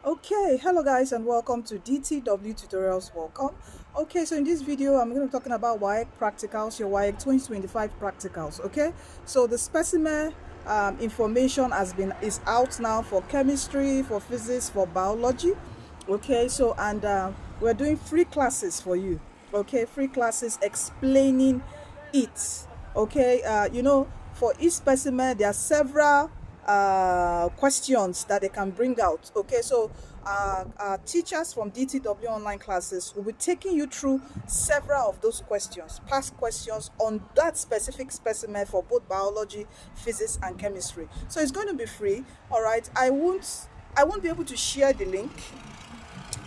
Okay, hello guys and welcome to DTW Tutorials. Welcome. Okay, so in this video I'm going to be talking about WAEC practicals, your WAEC 2025 practicals. Okay, so the specimen information is out now for chemistry, for physics, for biology. Okay, so and we're doing free classes for you. Okay, free classes explaining it. Okay, for each specimen there are several questions that they can bring out. Okay, so teachers from DTW online classes will be taking you through several of those questions, past questions on that specific specimen for both biology, physics and chemistry. So it's going to be free. All right, I won't be able to share the link,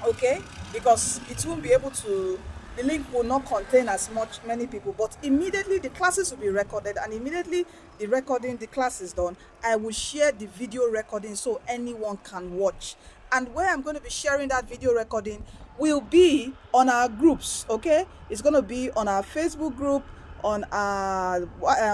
okay, because it won't be able to, the link will not contain many people, but immediately the classes will be recorded, and immediately the class is done, I will share the video recording so anyone can watch. And where I'm going to be sharing that video recording will be on our groups. Okay, it's going to be on our Facebook group, on our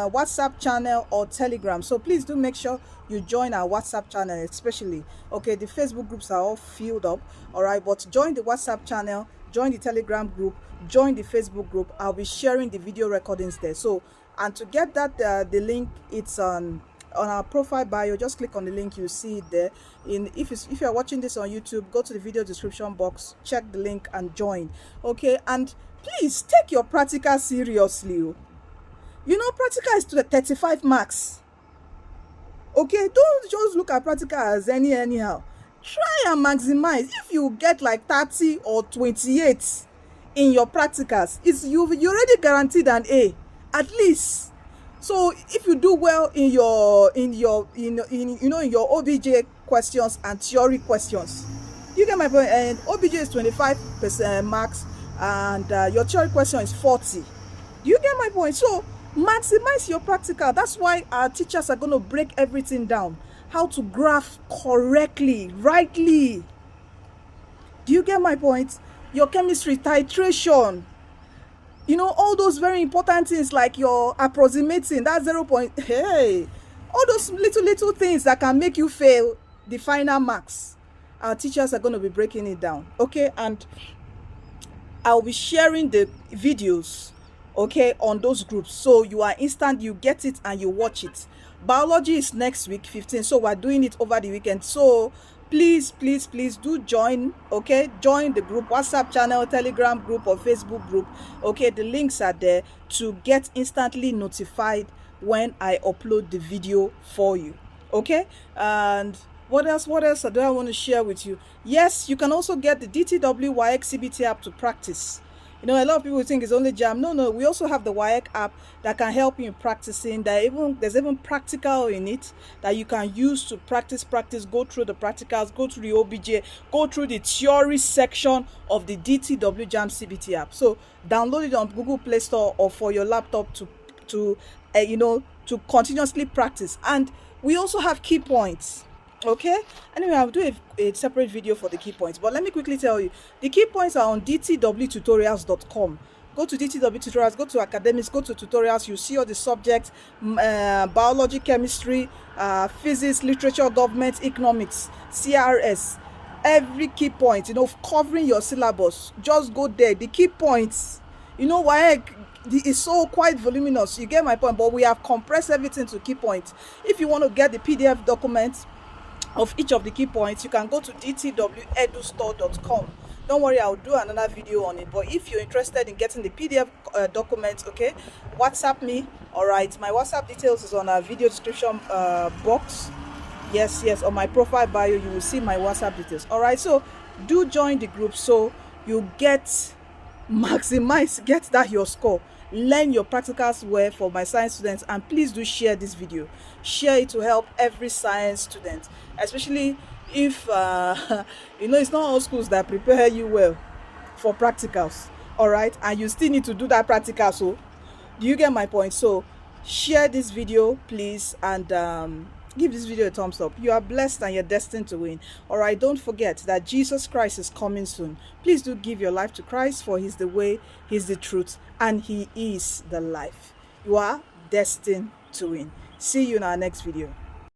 WhatsApp channel or Telegram. So please do make sure you join our WhatsApp channel, especially. Okay, the Facebook groups are all filled up, all right, but join the WhatsApp channel, join the Telegram group, join the Facebook group. I'll be sharing the video recordings there. So, and to get that the link, it's on our profile bio. Just click on the link, you see it there. If you're watching this on YouTube, go to the video description box, check the link and join. Okay, and please take your practical seriously. You know, practical is to the 35 marks. Okay, don't just look at practical as anyhow. Try and maximize. If you get like 30 or 28 in your practicals, you already guaranteed an A at least. So if you do well in your OBJ questions and theory questions, you get my point. And OBJ is 25% marks, and your theory question is 40. You get my point? So maximize your practical. That's why our teachers are going to break everything down, how to graph correctly, rightly. Do you get my point? Your chemistry titration, you know, all those very important things like your approximating, that 0 point, hey, all those little things that can make you fail the final marks, our teachers are going to be breaking it down. Okay, and I'll be sharing the videos, okay, on those groups, so you are instant, you get it and you watch it. Biology is next week 15, so we're doing it over the weekend. So please do join. Okay, join the group, WhatsApp channel, Telegram group or Facebook group. Okay, the links are there to get instantly notified when I upload the video for you. Okay, and what else do I want to share with you? Yes, you can also get the DTW WAEC CBT app to practice. You know, a lot of people think it's only jam. No, we also have the WAEC app that can help you in practicing. There's even practical in it that you can use to practice, go through the practicals, go through the OBJ, go through the theory section of the DTW Jam CBT app. So download it on Google Play Store or for your laptop to continuously practice. And we also have key points. Okay, anyway, I'll do a separate video for the key points, but let me quickly tell you, the key points are on dtwtutorials.com. Go to DTW tutorials, go to academics, go to tutorials. You see all the subjects: biology, chemistry, physics, literature, government, economics, CRS, every key point, you know, covering your syllabus. Just go there. The key points, you know, why it's so quite voluminous, you get my point, but we have compressed everything to key points. If you want to get the PDF documents of each of the key points, you can go to dtwedustore.com. Don't worry, I'll do another video on it. But if you're interested in getting the PDF documents, okay, WhatsApp me. All right, my WhatsApp details is on our video description box. Yes, on my profile bio you will see my WhatsApp details. All right, so do join the group so you get that your score. Learn your practicals well for my science students, and please do share this video. Share it to help every science student, especially if you know, it's not all schools that prepare you well for practicals. All right, and you still need to do that practical. So do you get my point? So share this video please, and give this video a thumbs up. You are blessed and you're destined to win. All right, don't forget that Jesus Christ is coming soon. Please do give your life to Christ, for he's the way, he's the truth, and he is the life. You are destined to win. See you in our next video.